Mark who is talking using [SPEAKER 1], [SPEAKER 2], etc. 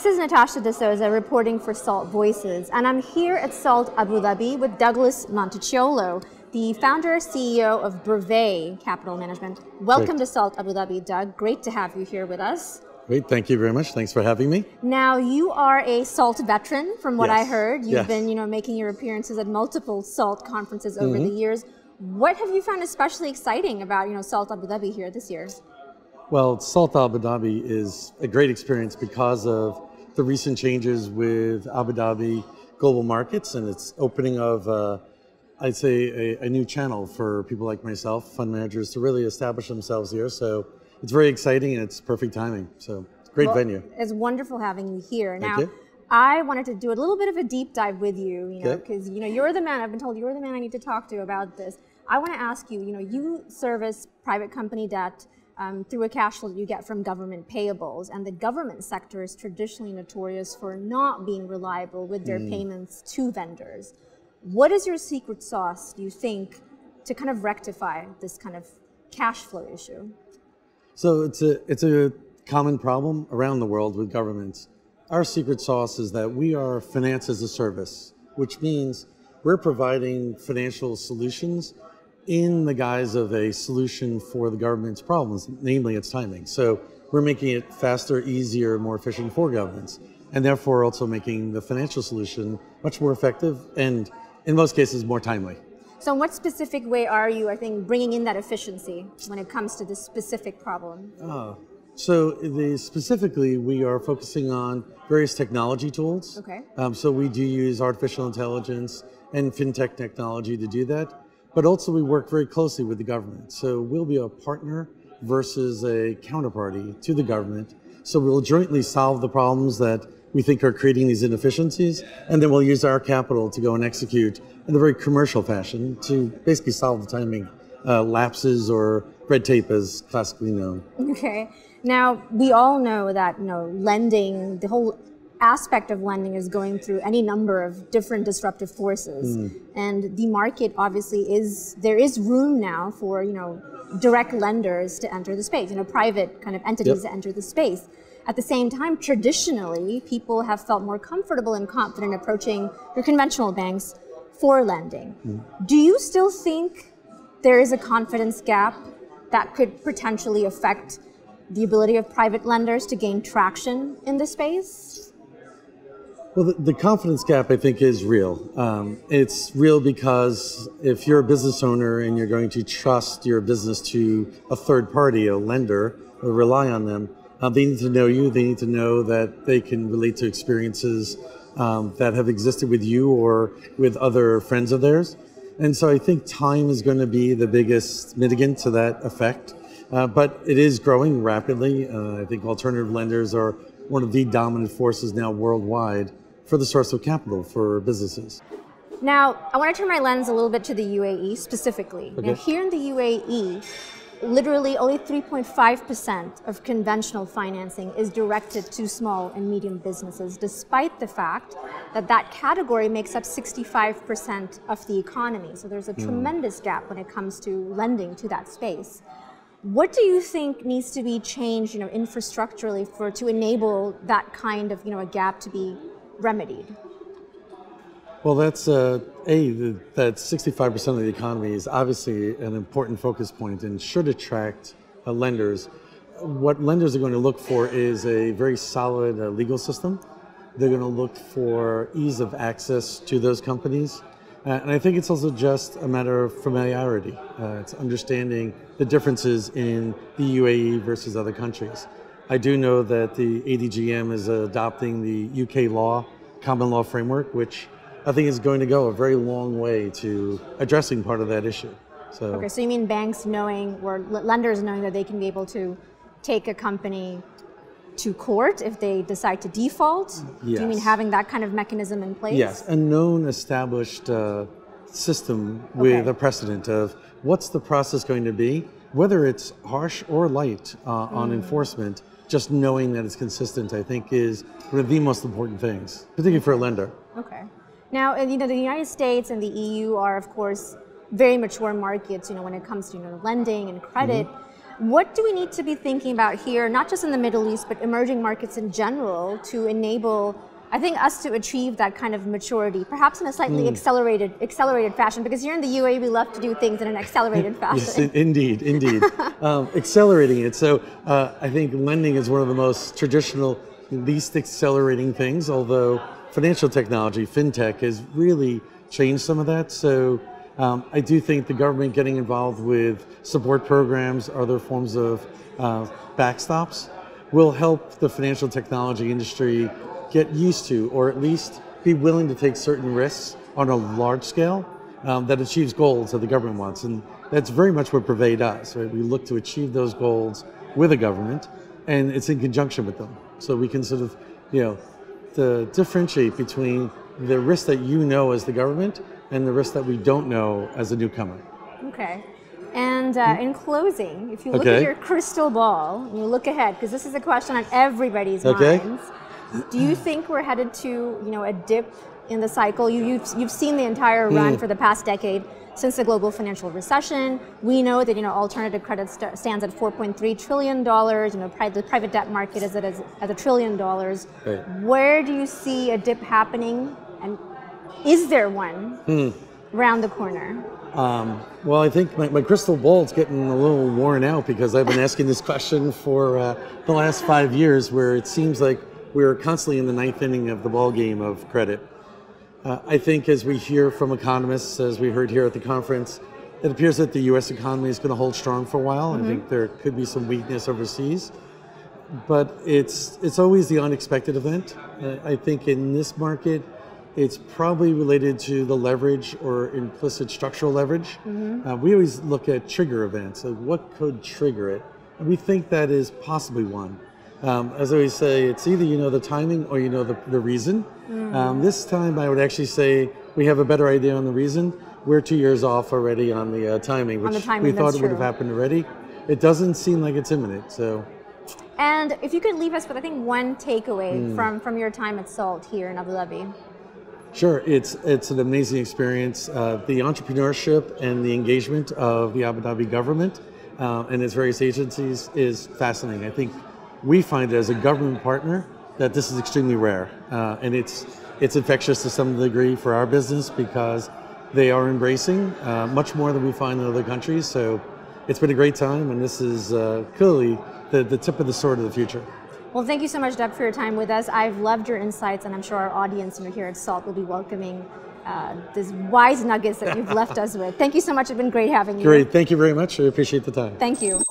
[SPEAKER 1] This is Natasha reporting for SALT Voices, and I'm here at SALT Abu Dhabi with Douglas Monticciolo, the founder CEO of Brevet Capital Management. Welcome to SALT Abu Dhabi, Doug. Great to have you here with us.
[SPEAKER 2] Great, thank you very much. Thanks for having me.
[SPEAKER 1] Now, you are a SALT veteran, from what I heard. You've
[SPEAKER 2] Yes.
[SPEAKER 1] been, making your appearances at multiple SALT conferences over the years. What have you found especially exciting about, SALT Abu Dhabi here this year?
[SPEAKER 2] Well, SALT Abu Dhabi is a great experience because of the recent changes with Abu Dhabi global markets and its opening of, I'd say, a new channel for people like myself, fund managers, to really establish themselves here. So it's very exciting and it's perfect timing. So it's a great venue.
[SPEAKER 1] It's wonderful having you here.
[SPEAKER 2] Thank
[SPEAKER 1] now,
[SPEAKER 2] you.
[SPEAKER 1] I wanted to do a little bit of a deep dive with you, because
[SPEAKER 2] Okay.
[SPEAKER 1] you're the man. I've been told you're the man I need to talk to about this. I want to ask you. You service private company debt through a cash flow that you get from government payables, and the government sector is traditionally notorious for not being reliable with their payments to vendors. What is your secret sauce, do you think, to kind of rectify this kind of cash flow issue?
[SPEAKER 2] So it's a common problem around the world with governments. Our secret sauce is that we are finance as a service, which means we're providing financial solutions in the guise of a solution for the government's problems, namely its timing. So we're making it faster, easier, more efficient for governments, and therefore also making the financial solution much more effective and, in most cases, more timely.
[SPEAKER 1] So in what specific way are you, bringing in that efficiency when it comes to this specific problem?
[SPEAKER 2] Specifically, we are focusing on various technology tools.
[SPEAKER 1] Okay.
[SPEAKER 2] So we do use artificial intelligence and fintech technology to do that. But also we work very closely with the government. So we'll be a partner versus a counterparty to the government. So we'll jointly solve the problems that we think are creating these inefficiencies, and then we'll use our capital to go and execute in a very commercial fashion to basically solve the timing lapses or red tape as classically known.
[SPEAKER 1] Okay. Now, we all know that, lending, the whole aspect of lending is going through any number of different disruptive forces. And the market obviously there is room now for, direct lenders to enter the space, private kind of entities to enter the space. At the same time, traditionally, people have felt more comfortable and confident approaching your conventional banks for lending. Do you still think there is a confidence gap that could potentially affect the ability of private lenders to gain traction in the space?
[SPEAKER 2] Well, the confidence gap, I think, is real. It's real because if you're a business owner and you're going to trust your business to a third party, a lender, or rely on them, they need to know you. They need to know that they can relate to experiences that have existed with you or with other friends of theirs. And so I think time is going to be the biggest mitigant to that effect. But it is growing rapidly. I think alternative lenders are one of the dominant forces now worldwide for the source of capital for businesses.
[SPEAKER 1] Now, I want to turn my lens a little bit to the UAE specifically.
[SPEAKER 2] Okay.
[SPEAKER 1] Now, here in the UAE, literally only 3.5% of conventional financing is directed to small and medium businesses, despite the fact that that category makes up 65% of the economy. So there's a tremendous gap when it comes to lending to that space. What do you think needs to be changed, infrastructurally to enable that kind of, a gap to be remedied?
[SPEAKER 2] Well, that's that 65% of the economy is obviously an important focus point and should attract lenders. What lenders are going to look for is a very solid legal system. They're going to look for ease of access to those companies. And I think it's also just a matter of familiarity. It's understanding the differences in the UAE versus other countries. I do know that the ADGM is adopting the UK law, common law framework, which I think is going to go a very long way to addressing part of that issue.
[SPEAKER 1] Okay, so you mean banks knowing, or lenders knowing that they can be able to take a company to court if they decide to default?
[SPEAKER 2] Yes.
[SPEAKER 1] Do you mean having that kind of mechanism in place?
[SPEAKER 2] Yes, a known established system with a precedent of what's the process going to be, whether it's harsh or light on enforcement. Just knowing that it's consistent, I think, is one of the most important things, particularly for a lender.
[SPEAKER 1] Okay. Now, the United States and the EU are, of course, very mature markets, when it comes to lending and credit. What do we need to be thinking about here, not just in the Middle East, but emerging markets in general, to enable, I think, us to achieve that kind of maturity, perhaps in a slightly accelerated fashion, because here in the UAE, we love to do things in an accelerated fashion.
[SPEAKER 2] Yes, indeed. Accelerating it. So I think lending is one of the most traditional, least accelerating things, although financial technology, fintech, has really changed some of that. So I do think the government getting involved with support programs, other forms of backstops, will help the financial technology industry get used to, or at least be willing to take certain risks on a large scale that achieves goals that the government wants. And that's very much what Brevet does, right? We look to achieve those goals with the government, and it's in conjunction with them. So we can sort of, to differentiate between the risk that you know as the government and the risk that we don't know as a newcomer.
[SPEAKER 1] Okay. And in closing, if you look at your crystal ball and you look ahead, because this is a question on everybody's minds, do you think we're headed to a dip in the cycle? You've seen the entire run for the past decade since the global financial recession. We know that alternative credit stands at $4.3 trillion. The private debt market is at $1 trillion. Right. Where do you see a dip happening, and is there one around the corner?
[SPEAKER 2] Well, I think my crystal ball's getting a little worn out, because I've been asking this question for the last 5 years, where it seems like we're constantly in the ninth inning of the ball game of credit. I think as we hear from economists, as we heard here at the conference, it appears that the U.S. economy is going to hold strong for a while. I think there could be some weakness overseas, but it's always the unexpected event. I think in this market, it's probably related to the leverage or implicit structural leverage. We always look at trigger events, like what could trigger it, and we think that is possibly one. As I always say, it's either the timing or the reason. This time I would actually say we have a better idea on the reason. We're 2 years off already on the timing, which we thought it would have happened already. It doesn't seem like it's imminent. So.
[SPEAKER 1] And if you could leave us with, I think, one takeaway from your time at SALT here in Abu Dhabi.
[SPEAKER 2] Sure, it's an amazing experience. The entrepreneurship and the engagement of the Abu Dhabi government and its various agencies is fascinating. I think we find as a government partner that this is extremely rare, and it's infectious to some degree for our business, because they are embracing much more than we find in other countries. So it's been a great time, and this is clearly the tip of the sword of the future.
[SPEAKER 1] Well, thank you so much, Deb, for your time with us. I've loved your insights, and I'm sure our audience here at SALT will be welcoming these wise nuggets that you've left us with. Thank you so much. It's been great having you.
[SPEAKER 2] Great. Thank you very much. I appreciate the time.
[SPEAKER 1] Thank you.